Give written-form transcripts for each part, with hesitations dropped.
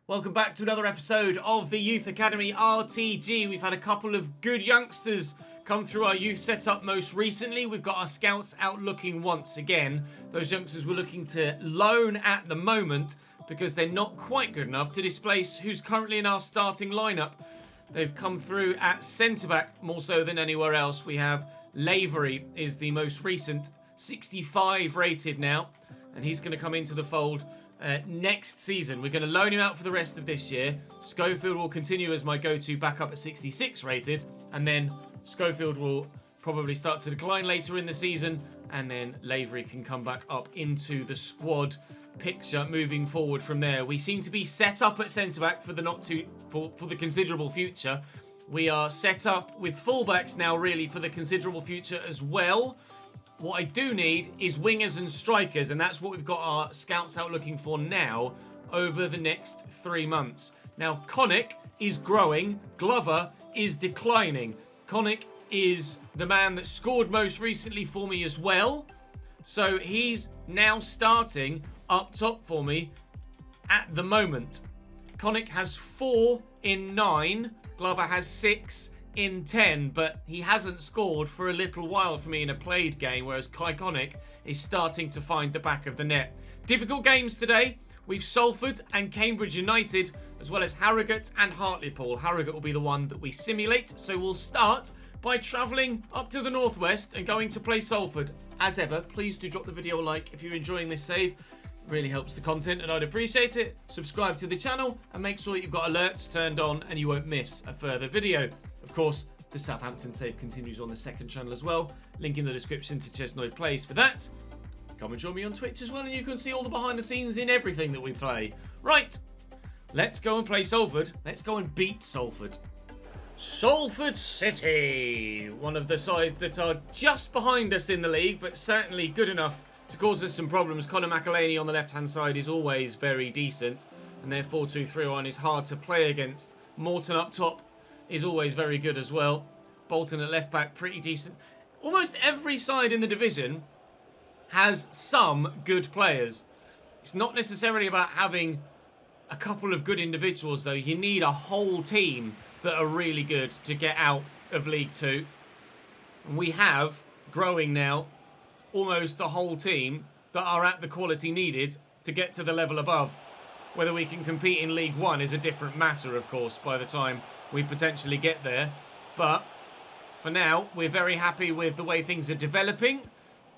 Welcome back to another episode of the Youth Academy RTG. We've had a couple of good youngsters come through our youth setup most recently. We've got our scouts out looking once again. Those youngsters we're looking to loan at the moment because they're not quite good enough to displace who's currently in our starting lineup. They've come through at centre-back more so than anywhere else. We have Lavery is the most recent, 65 rated now, and he's going to come into the fold next season. We're going to loan him out for the rest of this year. Schofield will continue as my go-to backup at 66 rated, and then Schofield will probably start to decline later in the season, and then Lavery can come back up into the squad picture moving forward from there. We seem to be set up at centre-back for the considerable future. We are set up with full-backs now really for the considerable future as well. What I do need is wingers and strikers, and that's what we've got our scouts out looking for now over the next 3 months. Now, Connick is growing, Glover is declining. Connick is the man that scored most recently for me as well, so he's now starting up top for me at the moment. Connick has 4 in 9, Glover has 6 in 10, but he hasn't scored for a little while for me in a played game, whereas Kai Connick is starting to find the back of the net. Difficult games today. We've Salford and Cambridge United, as well as Harrogate and Hartlepool. Harrogate will be the one that we simulate, so we'll start by travelling up to the northwest and going to play Salford. As ever, please do drop the video a like if you're enjoying this save. It really helps the content and I'd appreciate it. Subscribe to the channel and make sure that you've got alerts turned on and you won't miss a further video. Of course, the Southampton save continues on the second channel as well. Link in the description to Chesnoid Plays for that. Come and join me on Twitch as well and you can see all the behind the scenes in everything that we play. Right, let's go and play Salford. Let's go and beat Salford. Salford City, one of the sides that are just behind us in the league, but certainly good enough to cause us some problems. Conor McElhaney on the left-hand side is always very decent, and their 4-2-3-1 is hard to play against. Morton up top is always very good as well. Bolton at left back, pretty decent. Almost every side in the division has some good players. It's not necessarily about having a couple of good individuals though. You need a whole team that are really good to get out of League 2. And we have, growing now, almost a whole team that are at the quality needed to get to the level above. Whether we can compete in League 1 is a different matter, of course, by the time we potentially get there. But for now, we're very happy with the way things are developing.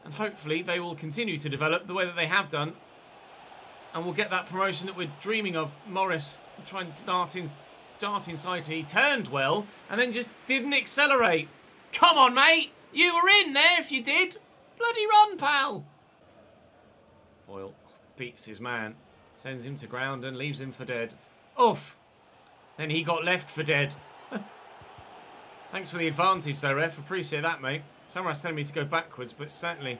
And hopefully they will continue to develop the way that they have done. And we'll get that promotion that we're dreaming of. Morris trying to dart inside. He turned well and then just didn't accelerate. Come on, mate. You were in there if you did. Bloody run, pal. Boyle beats his man. Sends him to ground and leaves him for dead. Oof. Then he got left for dead. Thanks for the advantage though, ref. Appreciate that, mate. Samaras telling me to go backwards, but certainly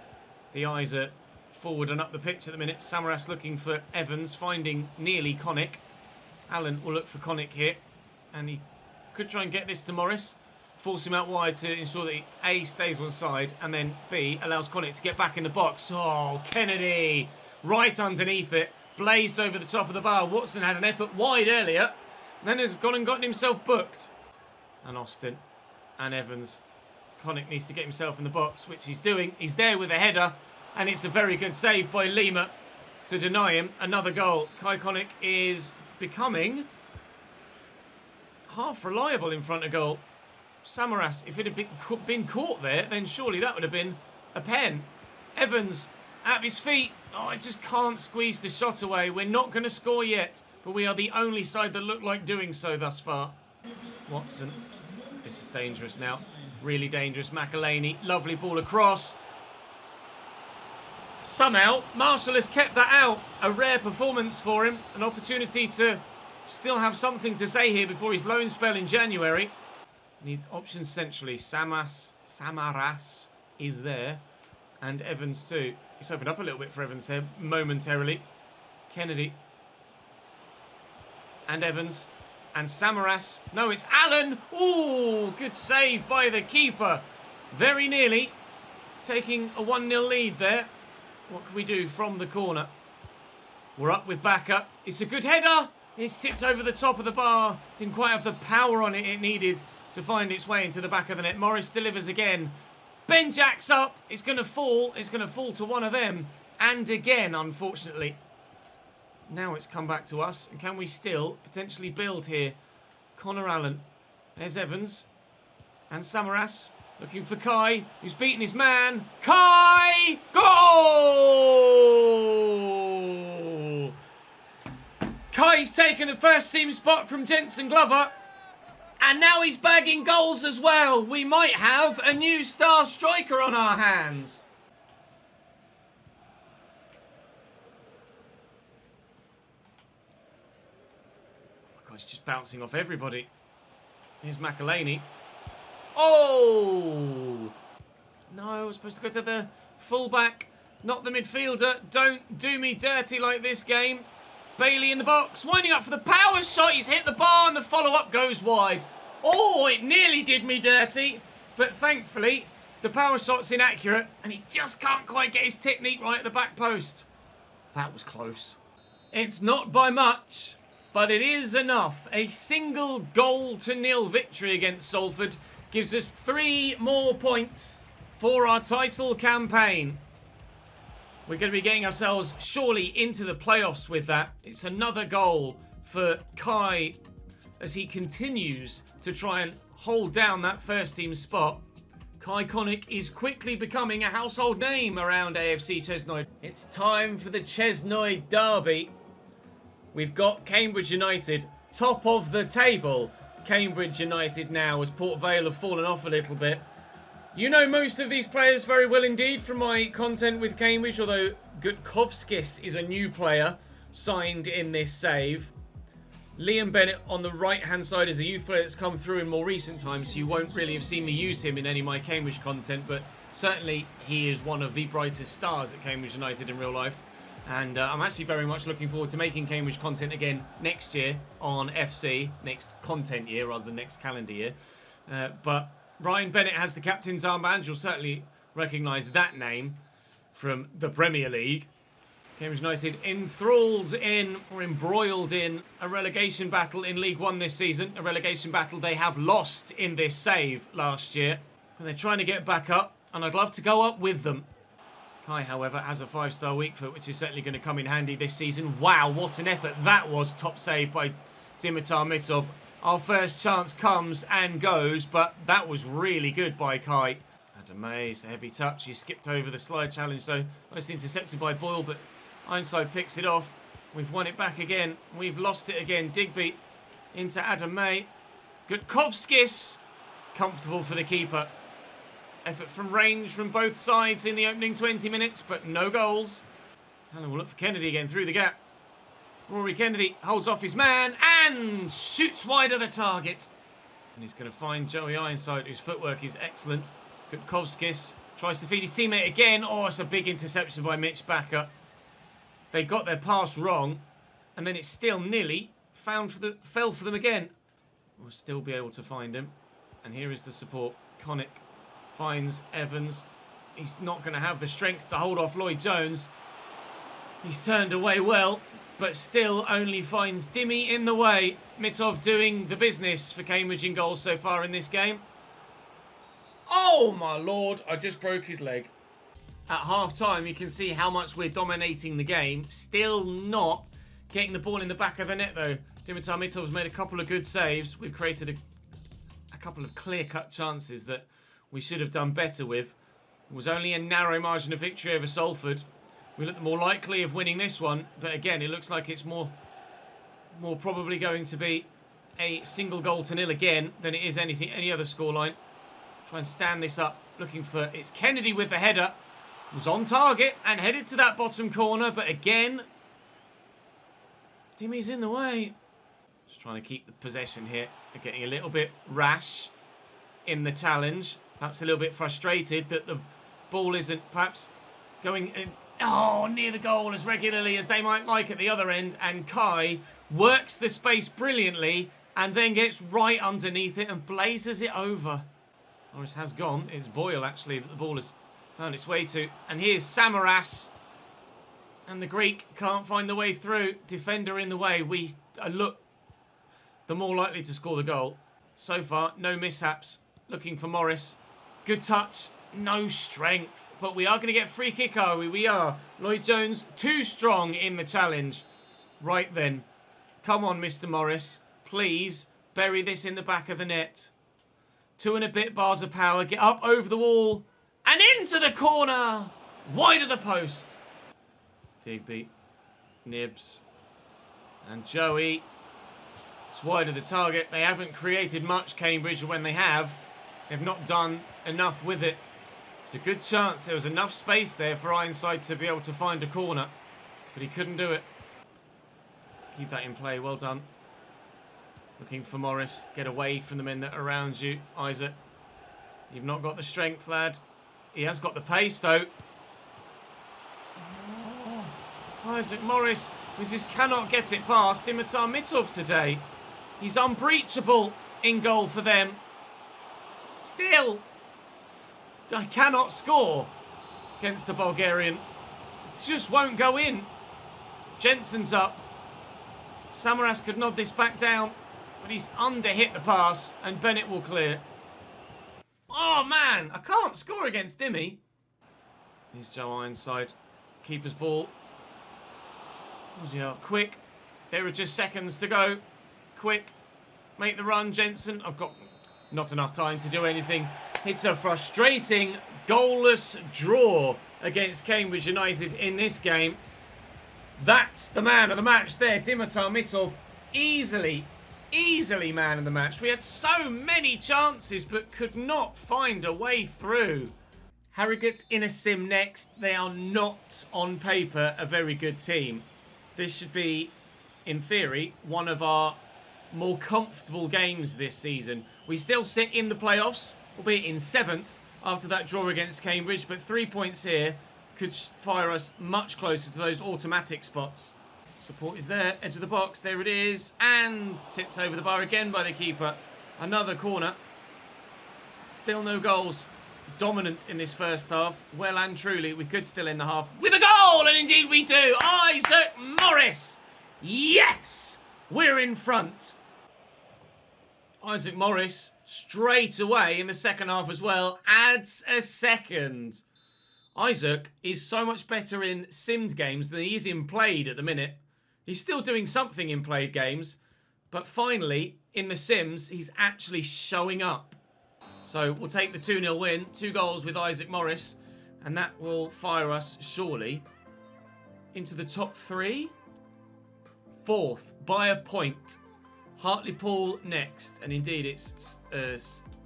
the eyes are forward and up the pitch at the minute. Samaras looking for Evans, finding nearly Connick. Allen will look for Connick here. And he could try and get this to Morris. Force him out wide to ensure that he, A, stays on side, and then B, allows Connick to get back in the box. Oh, Kennedy, right underneath it. Blazed over the top of the bar. Watson had an effort wide earlier. And then has gone and gotten himself booked. And Austin and Evans. Connick needs to get himself in the box, which he's doing. He's there with a header. And it's a very good save by Lima to deny him another goal. Kai Connick is becoming half reliable in front of goal. Samaras, if it had been caught there, then surely that would have been a pen. Evans at his feet. Oh, I just can't squeeze the shot away. We're not going to score yet, but we are the only side that look like doing so thus far. Watson. This is dangerous now. Really dangerous. McElhaney. Lovely ball across. Somehow, Marshall has kept that out. A rare performance for him. An opportunity to still have something to say here before his loan spell in January. Need options centrally. Samaras is there. And Evans too. He's opened up a little bit for Evans here momentarily. Kennedy. And Evans. And Samaras. No, it's Allen. Ooh, good save by the keeper. Very nearly taking a 1-0 lead there. What can we do from the corner? We're up with backup. It's a good header. It's tipped over the top of the bar. Didn't quite have the power on it needed to find its way into the back of the net. Morris delivers again. Ben jacks up. It's going to fall. It's going to fall to one of them. And again, unfortunately. Now it's come back to us. And can we still potentially build here? Connor Allen. There's Evans. And Samaras. Looking for Kai, who's beaten his man. Kai! Goal! Kai's taken the first team spot from Jensen Glover. And now he's bagging goals as well. We might have a new star striker on our hands. Oh my God, he's just bouncing off everybody. Here's McElhaney. Oh! No, we're supposed to go to the fullback, not the midfielder. Don't do me dirty like this game. Bailey in the box, winding up for the power shot. He's hit the bar and the follow-up goes wide. Oh, it nearly did me dirty. But thankfully, the power shot's inaccurate and he just can't quite get his technique right at the back post. That was close. It's not by much, but it is enough. A single 0-0 victory against Salford gives us 3 more points for our title campaign. We're going to be getting ourselves surely into the playoffs with that. It's another goal for Kai as he continues to try and hold down that first team spot. Kai Connick is quickly becoming a household name around AFC Chesnoid. It's time for the Chesnoid derby. We've got Cambridge United top of the table. Cambridge United now as Port Vale have fallen off a little bit. You know most of these players very well indeed from my content with Cambridge, although Gutkovskis is a new player signed in this save. Liam Bennett on the right-hand side is a youth player that's come through in more recent times, so you won't really have seen me use him in any of my Cambridge content, but certainly he is one of the brightest stars at Cambridge United in real life. And I'm actually very much looking forward to making Cambridge content again next year on FC. Next content year rather than next calendar year. But Ryan Bennett has the captain's armband. You'll certainly recognise that name from the Premier League. Cambridge United embroiled in a relegation battle in League One this season. A relegation battle they have lost in this save last year. And they're trying to get back up. And I'd love to go up with them. Kai, however, has a 5-star weak foot, which is certainly going to come in handy this season. Wow, what an effort that was. Top save by Dimitar Mitov. Our first chance comes and goes, but that was really good by Kai. Adam Mays, a heavy touch. He skipped over the slide challenge, though. Nice intercepted by Boyle, but Ironside picks it off. We've won it back again. We've lost it again. Digby into Adam May. Gutkovskis. Comfortable for the keeper. Effort from range from both sides in the opening 20 minutes, but no goals. Allen will look for Kennedy again through the gap. Rory Kennedy holds off his man and shoots wide of the target. And he's going to find Joey Ironside, whose footwork is excellent. Gutkovskis tries to feed his teammate again. Oh, it's a big interception by Mitch Backer. They got their pass wrong, and then it still nearly fell for them again. We'll still be able to find him. And here is the support. Connick finds Evans. He's not going to have the strength to hold off Lloyd Jones. He's turned away well, but still only finds Dimmy in the way. Mitov doing the business for Cambridge in goals so far in this game. Oh my lord, I just broke his leg. At half-time, you can see how much we're dominating the game. Still not getting the ball in the back of the net, though. Dimitar Mitov's made a couple of good saves. We've created a couple of clear-cut chances that we should have done better with. It was only a narrow margin of victory over Salford. We look more likely of winning this one, but again, it looks like it's more probably going to be a single goal to nil again than it is any other scoreline. Try and stand this up, looking for it's Kennedy with the header. Was on target and headed to that bottom corner, but again, Timmy's in the way. Just trying to keep the possession here. They're getting a little bit rash in the challenge. Perhaps a little bit frustrated that the ball isn't perhaps going in, near the goal as regularly as they might like at the other end. And Kai works the space brilliantly and then gets right underneath it and blazes it over. Norris has gone. It's Boyle, actually, that the ball has found its way to. And here's Samaras. And the Greek can't find the way through. Defender in the way. We look, the more likely to score the goal. So far, no mishaps. Looking for Morris. Good touch. No strength. But we are going to get free kick, are we? We are. Lloyd Jones, too strong in the challenge. Right then. Come on, Mr. Morris. Please bury this in the back of the net. 2 and a bit bars of power. Get up over the wall. And into the corner. Wide of the post. Digby. Nibs. And Joey. It's wide of the target. They haven't created much, Cambridge, and when they have, they've not done enough with it. It's a good chance. There was enough space there for Ironside to be able to find a corner, but he couldn't do it. Keep that in play. Well done. Looking for Morris. Get away from the men that are around you, Isaac. You've not got the strength, lad. He has got the pace, though. Oh, Isaac Morris, we just cannot get it past Dimitar Mitov today. He's unbreachable in goal for them. Still, I cannot score against the Bulgarian. Just won't go in. Jensen's up. Samaras could nod this back down, but he's under-hit the pass, and Bennett will clear. Oh, man, I can't score against Dimmy. Here's Joe Ironside. Keeper's ball. Quick. There are just seconds to go. Quick. Make the run, Jensen. I've got not enough time to do anything. It's a frustrating, goalless draw against Cambridge United in this game. That's the man of the match there, Dimitar Mitov. Easily man of the match. We had so many chances, but could not find a way through. Harrogate in a sim next. They are not, on paper, a very good team. This should be, in theory, one of our more comfortable games this season. We still sit in the playoffs, albeit in 7th, after that draw against Cambridge, but 3 points here could fire us much closer to those automatic spots. Support is there, edge of the box, there it is, and tipped over the bar again by the keeper. Another corner. Still no goals. Dominant in this first half. Well and truly, we could still end the half with a goal, and indeed we do. Isaac Morris. Yes, we're in front. Isaac Morris, straight away in the second half as well, adds a second. Isaac is so much better in simmed games than he is in played at the minute. He's still doing something in played games, but finally, in the sims, he's actually showing up. So we'll take the 2-0 win, 2 goals with Isaac Morris, and that will fire us, surely, into the top 3. 4th, by a point. Hartlepool next, and indeed it's, I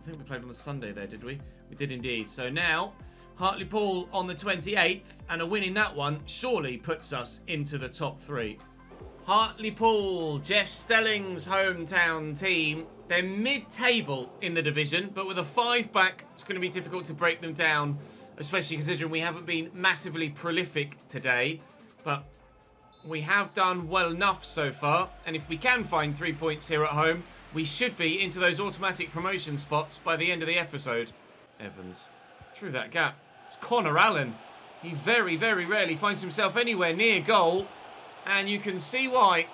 think we played on the Sunday there, did we? We did indeed. So now, Hartlepool on the 28th, and a win in that one surely puts us into the top 3. Hartlepool, Jeff Stelling's hometown team. They're mid-table in the division, but with a 5 back, it's going to be difficult to break them down, especially considering we haven't been massively prolific today. But we have done well enough so far, and if we can find 3 points here at home, we should be into those automatic promotion spots by the end of the episode. Evans, through that gap. It's Connor Allen. He very, very rarely finds himself anywhere near goal, and you can see why.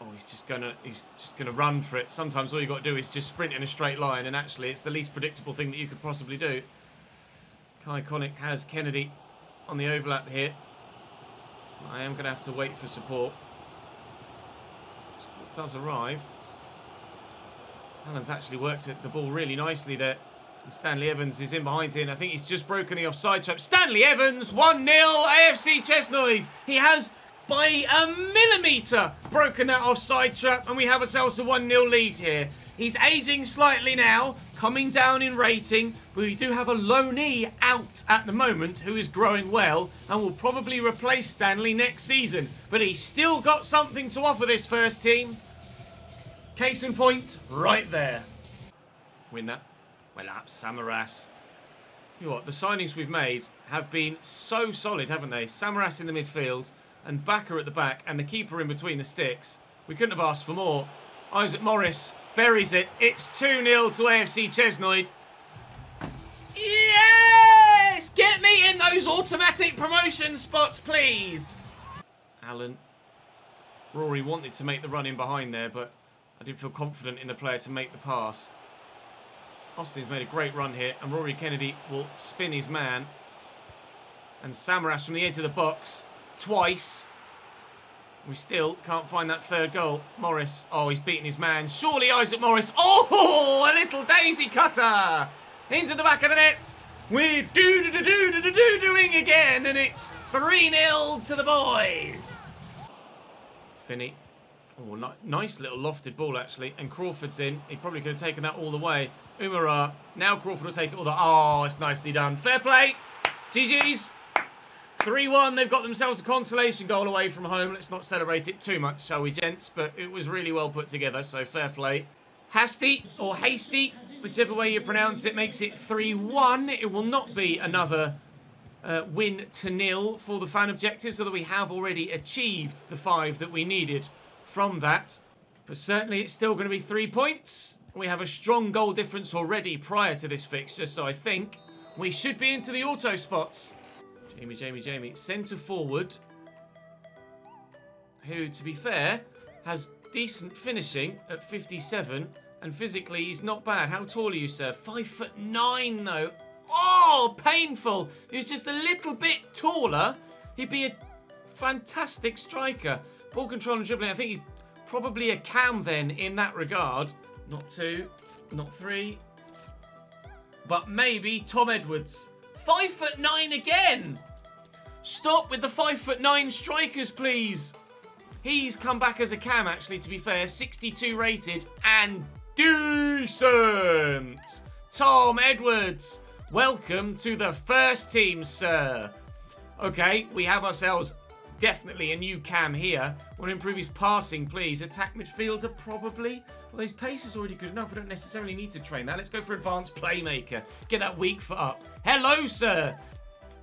Oh, he's just gonna run for it. Sometimes all you got to do is just sprint in a straight line, and actually it's the least predictable thing that you could possibly do. Kai Connick has Kennedy on the overlap here. I am going to have to wait for support. Support does arrive. Allen's actually worked the ball really nicely there. And Stanley Evans is in behind here, and I think he's just broken the offside trap. Stanley Evans, 1-0, AFC Chesnoid. He has, by a millimetre, broken that offside trap, and we have ourselves a 1-0 lead here. He's aging slightly now, coming down in rating, but we do have a loanee out at the moment who is growing well and will probably replace Stanley next season. But he's still got something to offer this first team. Case in point, right there. Win that. Well up, Samaras. Tell you what, the signings we've made have been so solid, haven't they? Samaras in the midfield and Backer at the back and the keeper in between the sticks. We couldn't have asked for more. Isaac Morris buries it. It's 2-0 to AFC Chesnoid. Yes! Get me in those automatic promotion spots, please. Allen. Rory wanted to make the run in behind there, but I didn't feel confident in the player to make the pass. Austin's made a great run here, and Rory Kennedy will spin his man. And Samaras from the edge of the box, twice. We still can't find that third goal. Morris, oh, he's beaten his man. Surely Isaac Morris, oh, a little daisy cutter. Into the back of the net. We're doing again, and it's 3-0 to the boys. Finney. Oh, nice little lofted ball, actually. And Crawford's in. He probably could have taken that all the way. Umara. Now Crawford will take it all the... Oh, it's nicely done. Fair play. GG's. 3-1. They've got themselves a consolation goal away from home. Let's not celebrate it too much, shall we, gents? But it was really well put together, so fair play. Hasty, or Hasty, whichever way you pronounce it, makes it 3-1. It will not be another... win to nil for the fan objectives, although we have already achieved the 5 that we needed from that. But certainly it's still going to be 3 points. We have a strong goal difference already prior to this fixture, so I think we should be into the auto spots. Jamie. Centre forward, who, to be fair, has decent finishing at 57, and physically he's not bad. How tall are you, sir? 5'9", though. Oh, painful. If he was just a little bit taller, he'd be a fantastic striker. Ball control and dribbling, I think he's probably a cam then in that regard. Not 2, not 3, but maybe Tom Edwards. 5'9" again. Stop with the 5'9" strikers, please. He's come back as a cam, actually, to be fair. 62 rated and decent. Tom Edwards. Welcome to the first team, sir. Okay, we have ourselves definitely a new cam here. Want to improve his passing, please. Attack midfielder, probably. Well, his pace is already good enough. We don't necessarily need to train that. Let's go for advanced playmaker. Get that weak foot up. Hello, sir.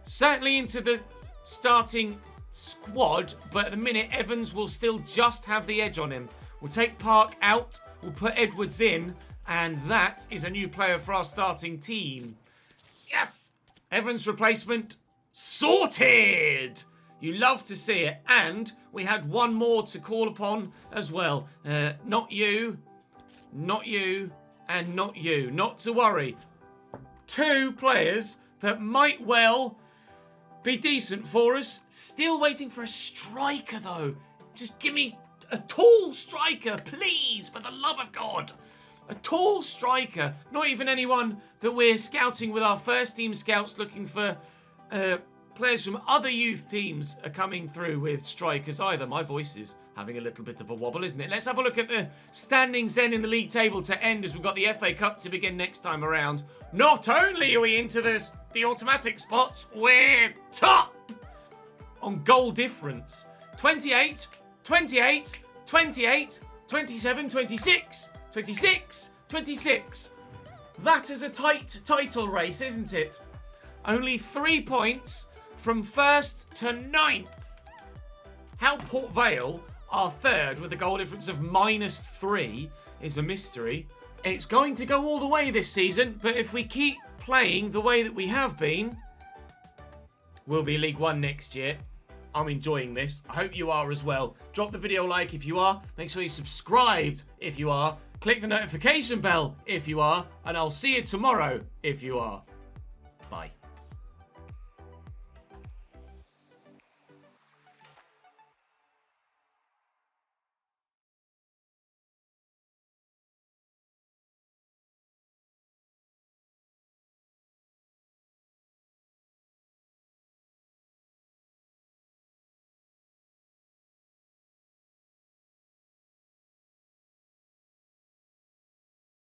Certainly into the starting squad, but at the minute, Evans will still just have the edge on him. We'll take Park out. We'll put Edwards in. And that is a new player for our starting team. Yes! Evans replacement sorted! You love to see it. And we had one more to call upon as well. Not you, and not you. Not to worry. 2 players that might well be decent for us. Still waiting for a striker, though. Just give me a tall striker, please, for the love of God. A tall striker. Not even anyone that we're scouting with our first team scouts looking for players from other youth teams are coming through with strikers either. My voice is having a little bit of a wobble, isn't it? Let's have a look at the standings then in the league table to end as we've got the FA Cup to begin next time around. Not only are we into the automatic spots, we're top on goal difference. 28, 28, 28, 27, 26, 26, 26. That is a tight title race, isn't it? Only 3 points from 1st to 9th. How Port Vale are 3rd with a goal difference of -3 is a mystery. It's going to go all the way this season, but if we keep playing the way that we have been, we'll be League One next year. I'm enjoying this. I hope you are as well. Drop the video a like if you are. Make sure you subscribed if you are. Click the notification bell if you are. And I'll see you tomorrow if you are. Bye.